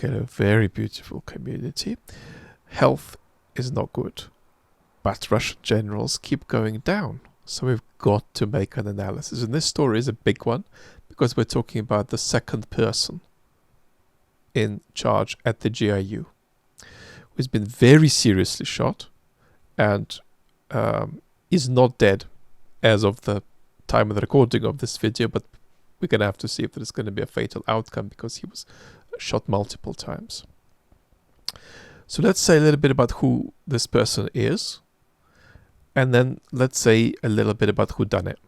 hello, very beautiful community. Health is not good, but Russian generals keep going down. So we've got to make an analysis. And this story is a big one because we're talking about the second person in charge at the GRU, who's been very seriously shot and is not dead as of the time of the recording of this video, but we're going to have to see if there's going to be a fatal outcome because he was shot multiple times. So let's say a little bit about who this person is, and then let's say a little bit about who done it.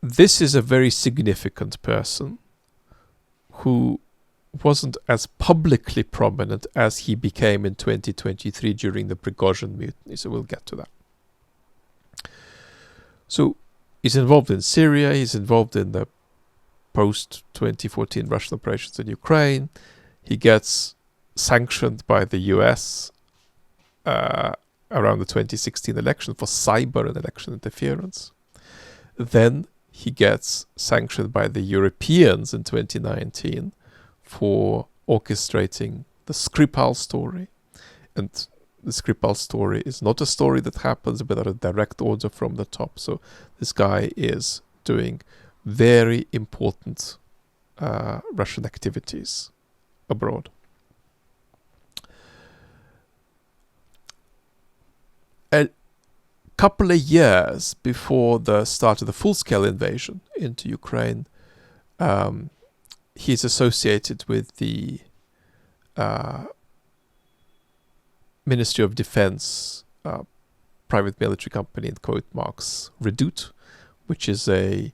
This is a very significant person who wasn't as publicly prominent as he became in 2023 during the Prigozhin mutiny, so we'll get to that. So he's involved in Syria, he's involved in the post-2014 Russian operations in Ukraine. He gets sanctioned by the US around the 2016 election for cyber and election interference. Then he gets sanctioned by the Europeans in 2019 for orchestrating the Skripal story. And the Skripal story is not a story that happens without a direct order from the top. So this guy is doing very important Russian activities abroad. A couple of years before the start of the full-scale invasion into Ukraine, he's associated with the Ministry of Defense private military company, in quote marks, Redoute, which is a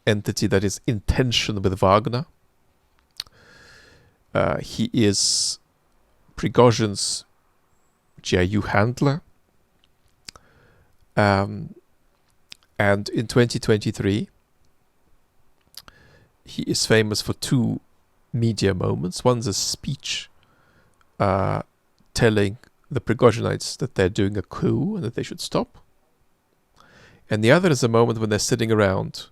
entity that is in tension with Wagner. He is Prigozhin's GRU handler. And in 2023, he is famous for two media moments. One's a speech telling the Prigozhinites that they're doing a coup and that they should stop. And the other is a moment when they're sitting around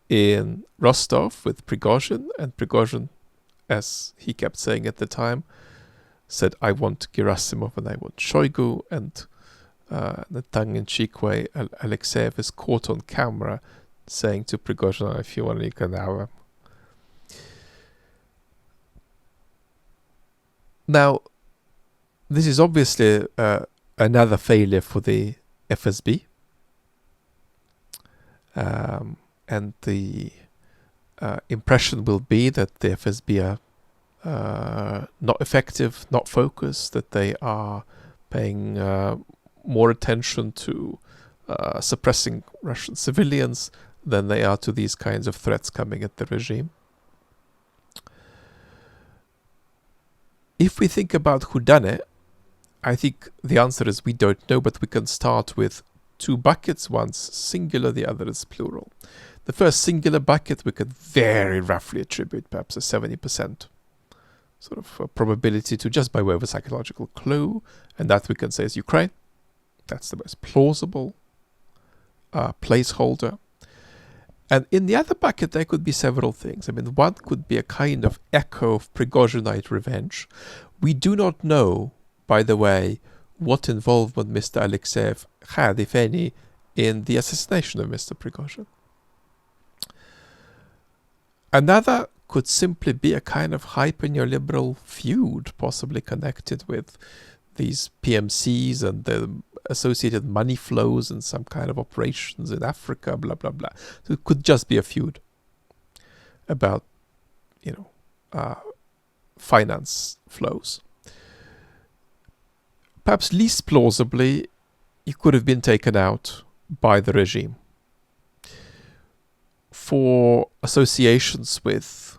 in Rostov with Prigozhin, and Prigozhin, as he kept saying at the time, said, I want Gerasimov and I want Shoigu, and the tongue-in-cheek way, Alexeyev is caught on camera saying to Prigozhin, if you want, you can have him. Now, this is obviously another failure for the FSB. And the impression will be that the FSB are not effective, not focused, that they are paying more attention to suppressing Russian civilians than they are to these kinds of threats coming at the regime. If we think about who done it, I think the answer is we don't know, but we can start with two buckets. One's singular, the other is plural. The first singular bucket we could very roughly attribute perhaps a 70% sort of probability to, just by way of a psychological clue, and that we can say is Ukraine. That's the most plausible placeholder. And in the other bucket there could be several things. I mean, one could be a kind of echo of Prigozhinite revenge. We do not know, by the way, what involvement Mr. Alexeyev had, if any, in the assassination of Mr. Prigozhin. Another could simply be a kind of hyper-neoliberal feud, possibly connected with these PMCs and the associated money flows and some kind of operations in Africa, blah, blah, blah. So it could just be a feud about, finance flows. Perhaps least plausibly, he could have been taken out by the regime for associations with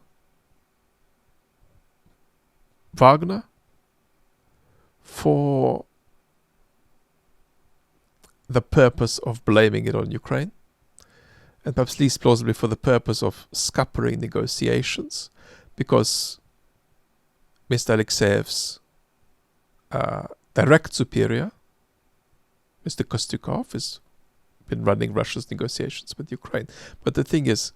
Wagner, for the purpose of blaming it on Ukraine, and perhaps least plausibly for the purpose of scuppering negotiations, because Mr. Alexeyev's direct superior, Mr. Kostyukov, has been running Russia's negotiations with Ukraine. But the thing is,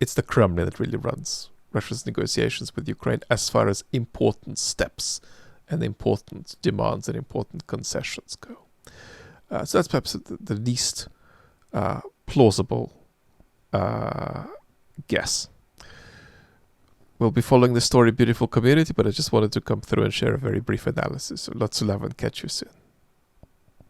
it's the Kremlin that really runs Russia's negotiations with Ukraine as far as important steps and important demands and important concessions go. So that's perhaps the least plausible guess. We'll be following the story, beautiful community, but I just wanted to come through and share a very brief analysis. So lots of love and catch you soon.